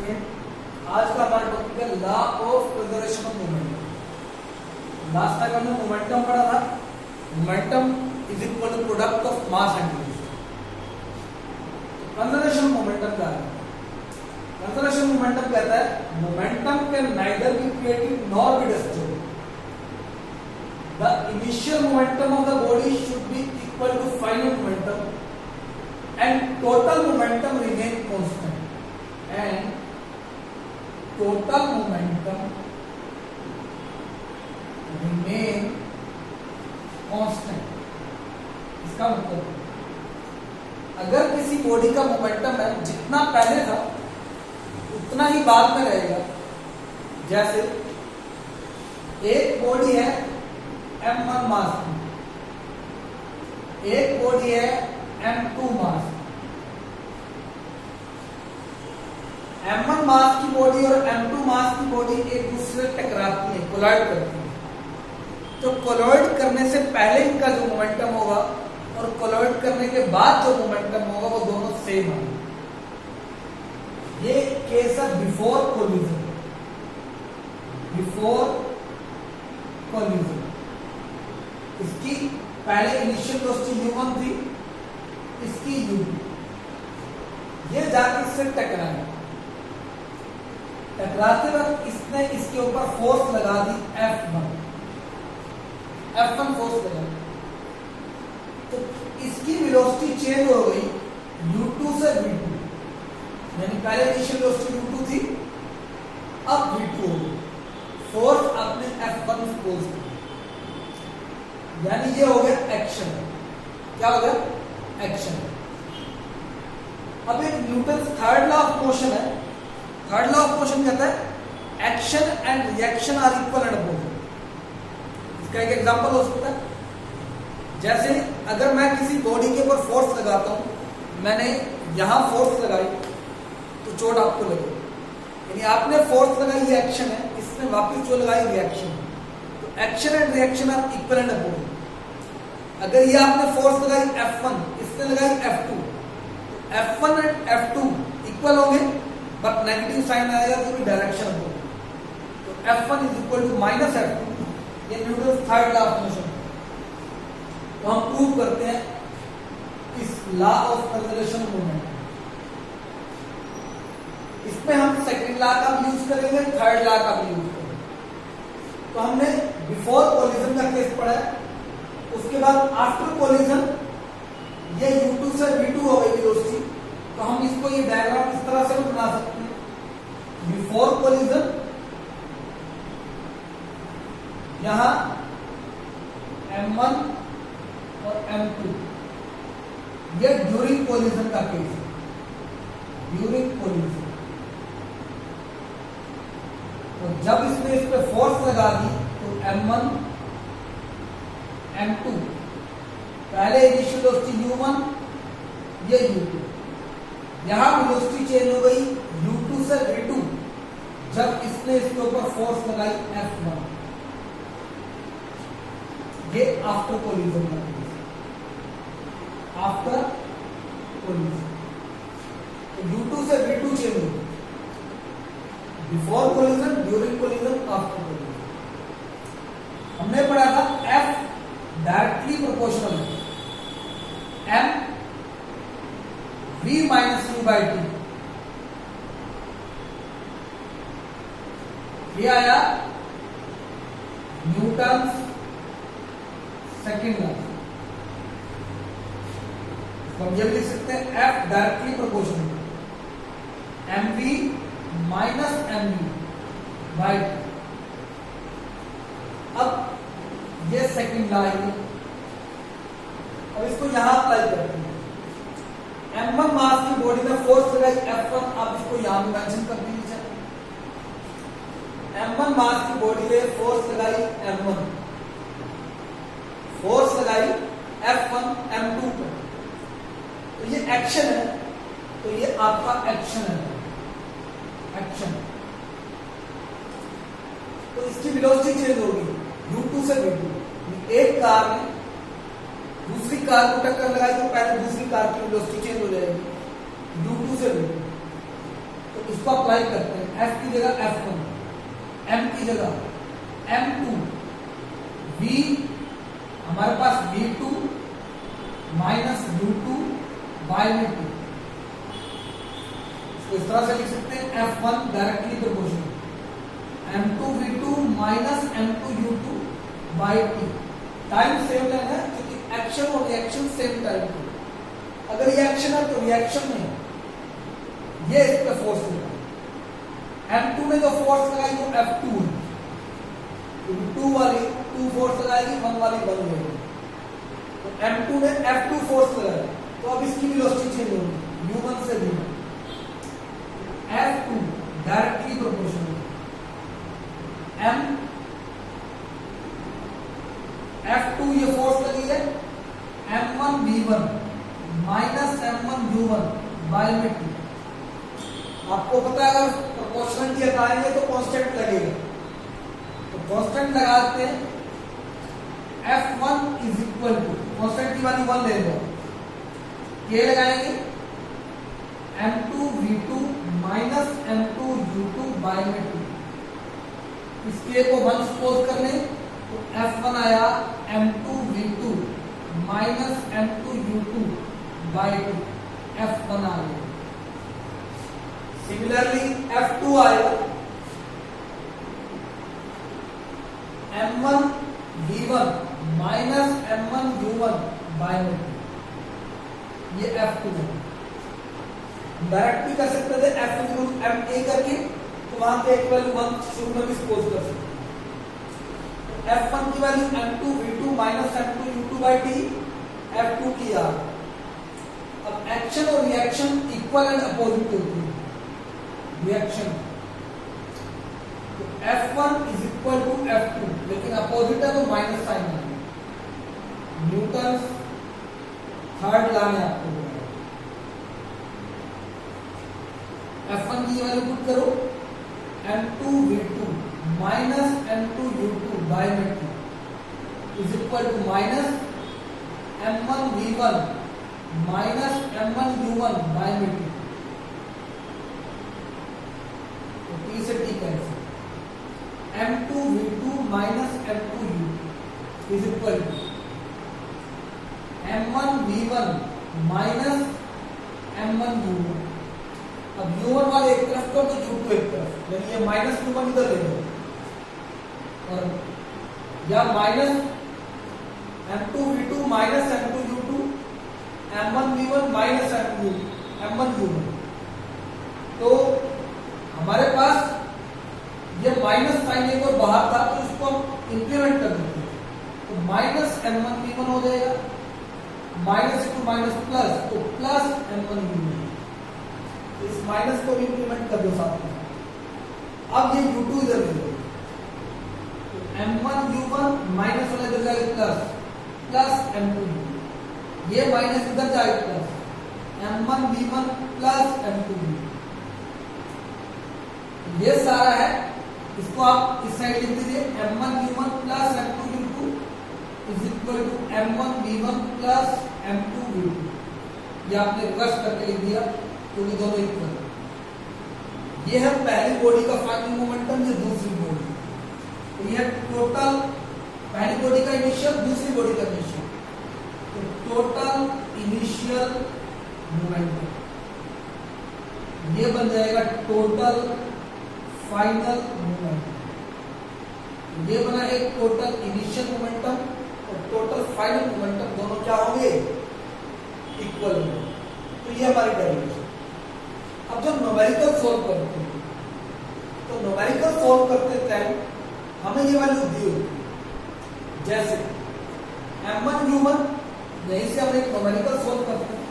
Student, आज का हमारा टॉपिक है law of preservation of momentum. Last time हमने मोमेंटम पढ़ा था। Momentum is equal to product of mass and velocity. Conservation momentum क्या है? कंजर्वेशन मोमेंटम कहता है momentum can neither be created nor be destroyed. The initial momentum of the body should be equal to final momentum and total momentum remain constant and total momentum remain constant। इसका मतलब अगर किसी body का momentum है जितना पहले था उतना ही बाद में रहेगा। जैसे एक बॉडी है M1 मास की, एक बॉडी है M2 मास। M1 मास की बॉडी और M2 मास की बॉडी एक दूसरे से टकराती है, कोलाइड करती है। तो कोलाइड करने से पहले इनका जो मोमेंटम होगा और कोलाइड करने के बाद जो मोमेंटम होगा वो दोनों सेम होंगे। ये केस है बिफोर कोलिजन। बिफोर कोलिजन इसकी पहले इनिशियल वेलोसिटी u1 थी, इसकी u2। ये जाके इससे टकराए, टकराते वक्त इसने इसके ऊपर फोर्स लगा दी F1 फोर्स लगा। तो इसकी वेलोसिटी चेंज हो गई u2 से v2, यानी पहले इनिशियल वेलोसिटी u2 थी, अब v2 हो गई। फोर्स अपने F1 फोर्स की, यानी ये हो गया एक्शन। क्या हो गया? एक्शन। अब एक Newton third law of motion है। थर्ड लॉ ऑफ मोशन कहता है action and reaction are equal and opposite. इसका एक एग्जांपल हो सकता है, जैसे अगर मैं किसी बॉडी के ऊपर फोर्स लगाता हूं, मैंने यहां फोर्स लगाई तो चोट आपको लगे, यानी आपने फोर्स लगाई, ये एक्शन है, इसने वापस जो लगाई reaction. Action and reaction are equal and opposite. अगर ये आपने फोर्स लगाई F1, इसने लगाई F2, तो F1 एंड F2 इक्वल होंगे, बट नेगेटिव साइन आएगा क्योंकि डायरेक्शन हो। तो F1 is equal to minus F2। ये Newton third law of motion. तो हम प्रूव करते हैं इस law of conservation of momentum. इसमें हम सेकंड लॉ का भी यूज करेंगे, थर्ड लॉ का भी यूज करेंगे। तो हमने बिफोर कोलिजन का केस पढ़ा है, उसके बाद आफ्टर कोलिजन ये u2 से v2 हो गई वेलोसिटी। तो हम इसको ये डायग्राम इस तरह से भी बना सकते हैं। बिफोर कोलिजन यहां M1 और M2, ये ड्यूरिंग कोलिजन का केस है। ड्यूरिंग कोलिजन तो जब इसने इस पे फोर्स लगा दी तो M1 M2, पहले इनिशियल वेलोसिटी u1, ये u2। यहां वेलोसिटी चेंज हो गई u2 से v2 जब इसने इसके ऊपर फोर्स लगाई F1। ये आफ्टर कोलिजन का केस, आफ्टर कोलिजन। तो u2 से v2 चेंज हो गई। Before collision, during collision, after collision. हमने पढ़ा था F डायरेक्टली प्रोपोर्शनल है M V minus U by T। ये आया न्यूटन सेकंड लॉ। हम ये लिख सकते हैं F directly proportional MV minus MU by T। अब ये सेकंड लॉ है। अब इसको यहां अप्लाई करते हैं। M1 मास की बॉडी में फोर्स लगाई F1, आप इसको यहां भी मेंशन कर दीजिए। M1 मास की बॉडी में फोर्स लगाई M1, फोर्स लगाई F1 M2 पर, तो ये एक्शन है। तो ये आपका एक्शन है, एक्शन। तो इसकी वेलोसिटी चेंज होगी u2 से v2। एक कार ने दूसरी कार को टक्कर लगाई तो पहले दूसरी कार की वेलोसिटी चेंज हो जाएगी u2 से v2। तो इस इसको अप्लाई करते हैं, F की जगह F1, M की जगह M2, V हमारे पास V2 माइनस U2 बाय में 2, इसको इस तरह से लिख सकते हैं F1 directly proportional M2 V2 minus M2 U2 by T। Time same लेना है क्योंकि एक्शन और रिएक्शन सेम टाइम पे, अगर ये एक्शन है तो रिएक्शन में ये इस पे फोर्स लगा, M2 में जो फोर्स लगाई वो F2 है, क्योंकि 2 वाली 2 फोर्स लगाएगी, 1 वाली 1 लगेगी, तो M2 ने F2 फोर्स लगाया, तो अब इसकी वेलोसिटी चेंज होगी U1 से V1, F2 directly proportional M F2 ये फोर्स लगी है M1 V1 minus M1 U1 by में 2। आपको पता है अगर प्रोपोर्शनलिटी हटाएंगे तो कांस्टेंट लगेगा, तो कांस्टेंट लगाते हैं F1 is equal to constant की वाली 1 ले लो, K लगाएंगे M2 V2 minus M2 U2 by में 2। इस K को 1 सपोज कर लें तो F1 आया M2 V2 minus M2 U2 bye 2, F1 आ गया। सिमिलरली F2 आएगा M1 V1 minus M1 U1 by में 2, ये F2 है। डायरेक्ट भी कर सकते थे F MA करके, तो वहां पे एक वैल्यू 1 शुरू में भी सपोज कर सकते हैं। F1 की value M2 V2 minus M2 U2 by T, F2 की आ। अब एक्शन और रिएक्शन इक्वल एंड अपोजिट होती है, रिएक्शन तो F1 is equal to F2, लेकिन अपोजिट है तो माइनस साइन है। न्यूटन थर्ड लॉ में आपको F1 की वैल्यू पुट करो M2 V2 minus M2 U2 by में 2 is equal to minus M1 V1 minus M1 U1 by में 2, तो T से T cancel, M2 V2 minus M2 U2 is equal to M1 V1 minus M1 U1। अब U1 वाले एक तरफ को तो U2 एक तरफ, यानी ये माइनस U1 इधर ले लो, और या minus M2 V2 minus M2 U2 M1 V1 minus M1 U1। तो हमारे पास ये माइनस साइन एक और बाहर था, तो इसको हम इंप्लीमेंट कर देते हैं, तो माइनस M1 V1 हो जाएगा, माइनस टू माइनस प्लस, तो प्लस M1 U1। इस माइनस को इंप्लीमेंट कर दो साथ में। अब ये U2 इधर ले लो, तो M1 U1 माइनस वाला इधर जाएगा प्लस, प्लस M2 U2, ये माइनस इधर जाएगा plus, M1 V1 plus M2 V2। ये सारा है, इसको आप इस साइड लिख दीजिए M1 V1 plus M2 V2 is equal to M1 V1 plus M2 V2। ये आपने रिवर्स करके लिख दिया क्योंकि दोनों इक्वल। ये है पहली बॉडी का फाइनल मोमेंटम, ये दूसरी बॉडी, तो ये टोटल पहली बॉडी का इनिशियल, दूसरी बॉडी का इनिशियल, तो टोटल इनिशियल मोमेंटम ये बन जाएगा टोटल फाइनल मोमेंटम। ये बना एक टोटल इनिशियल मोमेंटम और टोटल फाइनल मोमेंटम, दोनों क्या होंगे, इक्वल होंगे। तो ये हमारी डेरिवेशन। अब जब न्यूमेरिकल सोल्व करते हैं, तो न्यूमेरिकल सोल्व करते टाइम हमें ये वैल्यू दी होती है, जैसे M1 U1, यहीं से हम एक न्यूमेरिकल सोल्व करते हैं,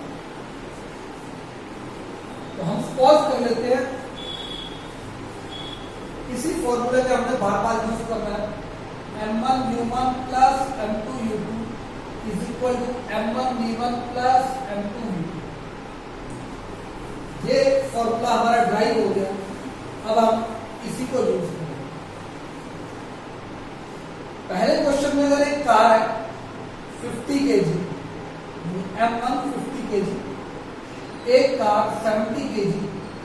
तो हम सपोज कर लेते हैं इसी फॉर्मूले के हमने बार बार यूज करना है, M1 U1 plus M2 U2 is equal to M1 V1 plus M2 V2। ये फॉर्मूला हमारा ड्राइव हो गया। अब हम इसी को यूज करेंगे। पहले क्वेश्चन में अगर एक कार है 50 kg, M1 50 kg, एक कार 70 kg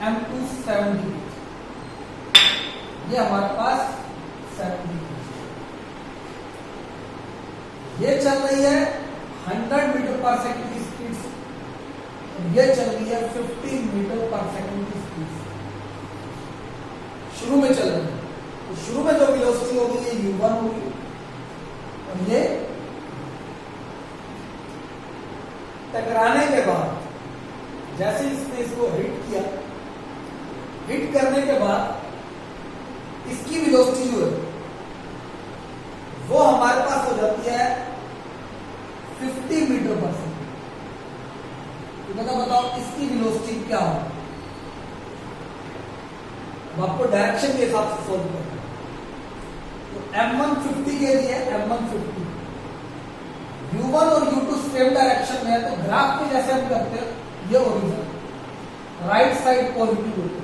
M2 70, ये हमारे पास 70, ये चल रही है 100 मीटर पर सेकंड की स्पीड से, और ये चल रही है 50 मीटर पर सेकंड की स्पीड से। शुरू में चल रही है, तो शुरू में जो वेलोसिटी होगी ये u1 होगी, और ये टकराने के बाद जैसे इसने इसको हिट किया, हिट करने के बाद इसकी वेलोसिटी जो है वो हमारे पास हो जाती है 50 मीटर पर सेकंड। तो बताओ इसकी वेलोसिटी क्या हो। अब आपको डायरेक्शन के हिसाब से सोल्व करना है। तो M1 50 के लिए M1 50, U1 और U2 सेम डायरेक्शन में है, तो ग्राफ में जैसे हम करते हैं ये ओरिजिन राइट साइड पॉजिटिव होती है,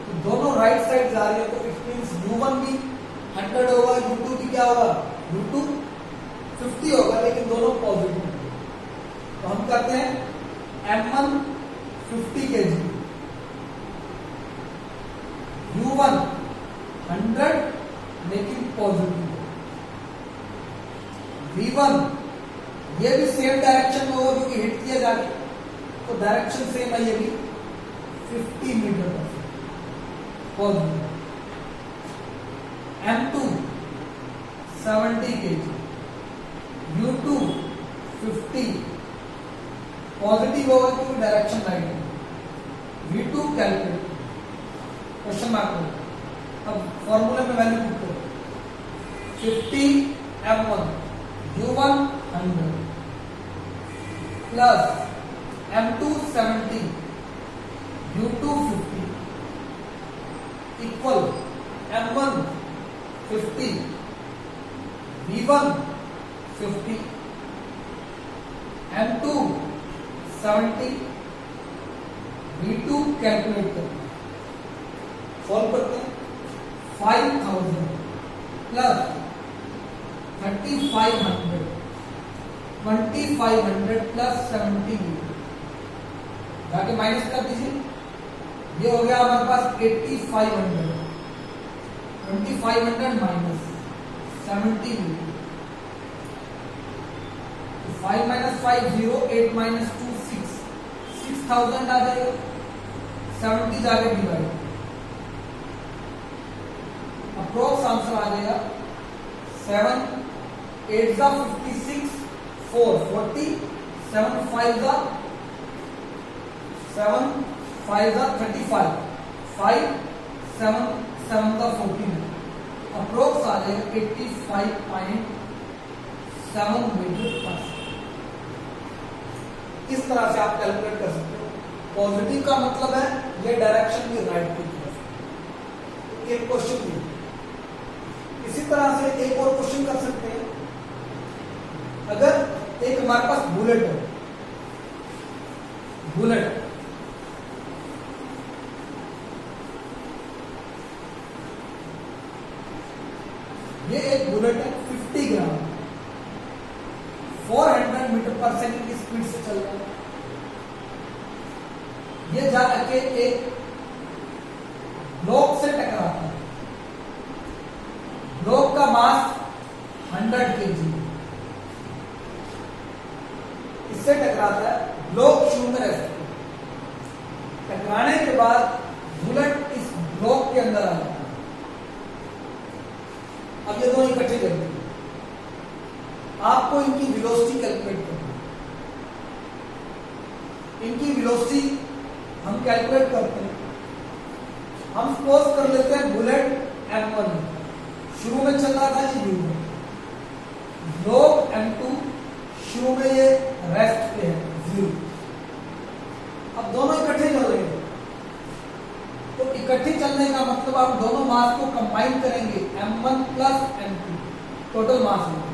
तो दोनों राइट साइड जा रही है, तो इट मींस U1 भी 100 होगा, U2 भी क्या होगा, U2 50 होगा, लेकिन दोनों पॉजिटिव होंगे। तो हम करते हैं M1 50 kg, U1 100 लेकिन पॉजिटिव, V1 ये भी सेम डायरेक्शन में होगा क्योंकि हिट किया जाके, तो डायरेक्शन सेम है, ये भी 50 मीटर पर positive. M2 70 kg, U2 50 positive होगा क्योंकि डायरेक्शन राइट है। V2 कैलकुलेट, क्वेश्चन मार्क हो। अब फॉर्मूले में वैल्यू पुट करो, 50 M1 U1 100 plus M2 70 U2 50 equal M1 50 V1 50 M2 70 V2 calculate करते हैं, सॉल्व करते हैं। 5000 प्लस 3500 2500 प्लस 70 जाके माइनस कर दीजिए, ये हो गया हमारे पास 8500, 2500 माइनस 70, 5 माइनस 5 0, 8 माइनस 2 6, 6000 आ जाएगा, 70 जाके डिवाइड, अप्रोक्स आंसर आ जाएगा 7 8 जा 56 4 40 7 5 जा 35 5 7 7 जा 14, अप्रोक्स आ जाएगा 85.7 मीटर पर सेकंड। इस तरह से आप कैलकुलेट कर सकते हो। पॉजिटिव का मतलब है ये डायरेक्शन की राइट की तरफ। एक क्वेश्चन भी इसी तरह से एक और क्वेश्चन कर सकते हैं। अगर एक हमारे पास बुलेट है, बुलेट ये एक बुलेट है 50 ग्राम 400 मीटर पर सेकंड की स्पीड से चल रहा है। ये जाके एक ब्लॉक से टकराता है, ब्लॉक का मास 100 kg, इससे टकराता है, ब्लॉक शुरू में रह सकता है, टकराने के बाद बुलेट इस ब्लॉक के अंदर आ जाता है। अब ये दोनों इकट्ठे करते हैं, आपको इनकी वेलोसिटी कैलकुलेट करनी है। इनकी वेलोसिटी हम कैलकुलेट करते हैं। हम सपोज कर लेते हैं बुलेट M1 शुरू में चल रहा था ये U1, ब्लॉक M2 शुरू में ये रेस्ट पे है 0। अब दोनों इकट्ठे चल रहे हैं, तो इकट्ठे चलने का मतलब आप दोनों मास को कंबाइन करेंगे, M1 plus M2 total mass होगा।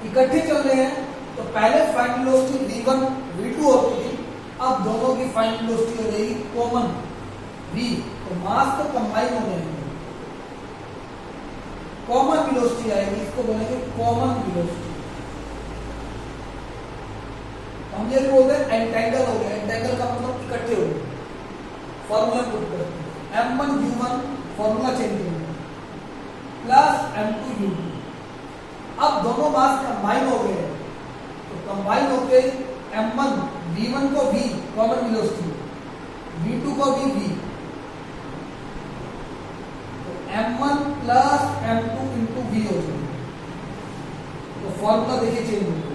इकट्ठे चल रहे हैं तो पहले फाइनल वेलोसिटी V1 V2 होती थी, अब दोनों की फाइनल वेलोसिटी हो जाएगी कॉमन V, तो मास तो कंबाइन हो जाएंगे, कॉमन वेलोसिटी आएगी, इसको बोलेंगे कॉमन वेलोसिटी। हम ये बोलते हैं एंटेंगल हो गया, एंटेंगल का मतलब इकट्ठे हो गए, फॉर्मूला पुट करते हैं, M1U1 फॉर्मूला चेंज करेंगे प्लस M2U2। अब दोनों मास कंबाइन हो गए, तो कंबाइन होके M1 V1 को V कॉमन वेलोसिटी, V2 को भी V, तो M1 plus M2 into V हो जाएगा। तो फॉर्मूला देखिए चेंज हो गया,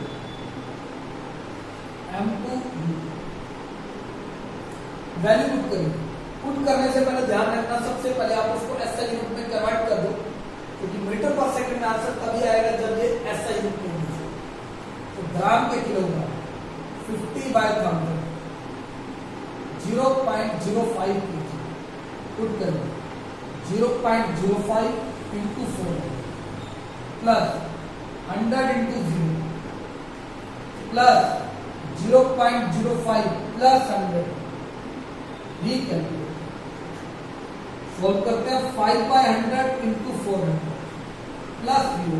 M2 वैल्यू पुट करेंगे। पुट करने से पहले ध्यान रखना, सबसे पहले आप उसको SI यूनिट में कन्वर्ट कर दो, क्योंकि मीटर पर सेकंड में आंसर तभी आएगा जब ये SI यूनिट में होगा। तो ग्राम के किलोग्राम 50/1000 0.05 kg पुट करेंगे, 0.05 into 4 plus 100 into 0 plus 0.05 plus 100 recalculate. Solve करते हैं, 5/100 इंटू 400 प्लस 0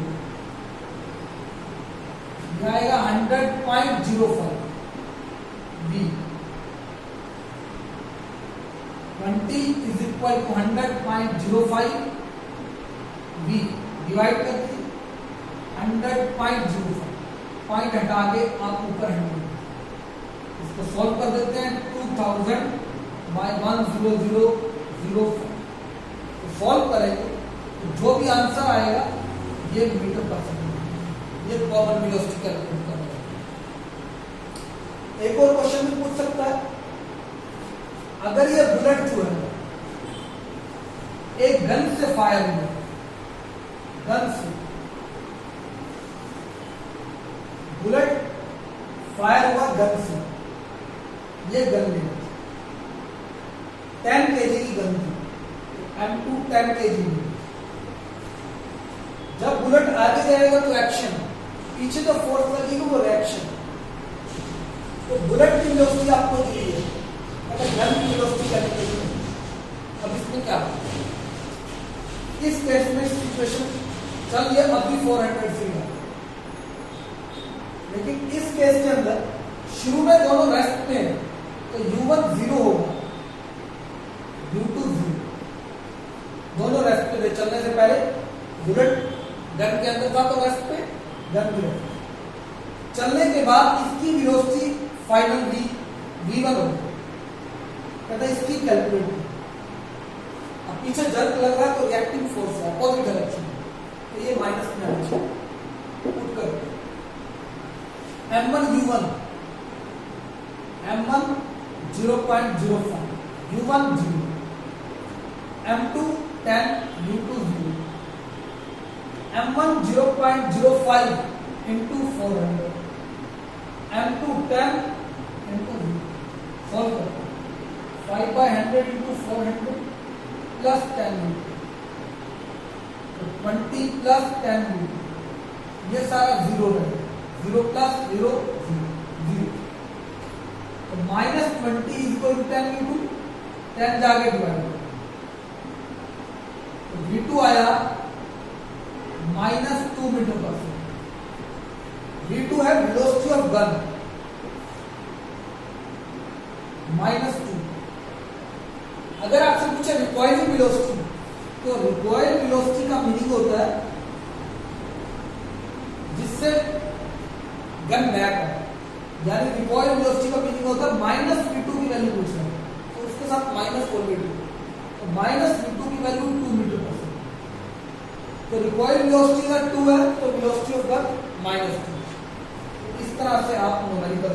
आएगा 100.05 V 20 is equal to 100.05 V divide करके 100.05 पॉइंट हटा के आप ऊपर 100, इसको सॉल्व कर देते हैं 2000 बाय 100,005। तो सॉल्व करेंगे तो जो भी आंसर आएगा ये मीटर पर सेकंड, ये कॉमन वेलोसिटी कैलकुलेट करना है। एक और क्वेश्चन भी पूछ सकता है, अगर ये बुलेट जो है एक गन से फायर हुआ, गन से बुलेट फायर हुआ गन से, ये गन ले 10 kg की गन थी, M2 10 kg की। जब बुलेट आगे जाएगा तो एक्शन, पीछे जो फोर्स लगेगी वो रिएक्शन। तो बुलेट की वेलोसिटी आपको दी है, अगर गन की वेलोसिटी कैलकुलेट करें। अब इसमें क्या होगा, इस केस में सिचुएशन चल ये अभी 400 फीट है, लेकिन इस केस के अंदर शुरू में दोनों रेस्ट में है, तो U1 0 होगा, U2 0, दोनों रेस्ट पे थे। चलने से पहले बुलेट गन के अंदर था तो रेस्ट पे, गन भी रेस्ट। चलने के बाद इसकी वेलोसिटी फाइनल V1 होगी, कहता है इसकी कैलकुलेट। अब पीछे जर्क लग रहा है तो रिएक्टिव फोर्स है अपोजिट डायरेक्शन, तो ये माइनस में आना चाहिए। पुट कर M1U1 M1 0.05 U1 0, M2 10 U2 0, M1 0.05 into 400, M2 10 into 0। Solve करते हैं, 5/100 into 400 plus 10 U2, तो 20 plus 10 U2, ये सारा 0 रहेगा, 0 plus 0 0 0, तो -20 is equal to 10 U2, 10 जाके डिवाइड, तो V2 आया -2 मीटर पर सेकंड। V2 है वेलोसिटी ऑफ गन, -2। अगर आपसे पूछे रिकॉइल वेलोसिटी, तो रिकॉइल वेलोसिटी का मीनिंग होता है जिससे गन बैक है, यानी रिकॉइल वेलोसिटी का मीनिंग होता है -V2 की वैल्यू पूछ रहे हैं, तो उसके साथ माइनस बोल दो, तो -V2 की वैल्यू 2 मीटर पर सेकंड। तो रिकॉइल वेलोसिटी अगर 2 है तो वेलोसिटी ऑफ गन -2। इस तरह से आप न्यूमेरिकल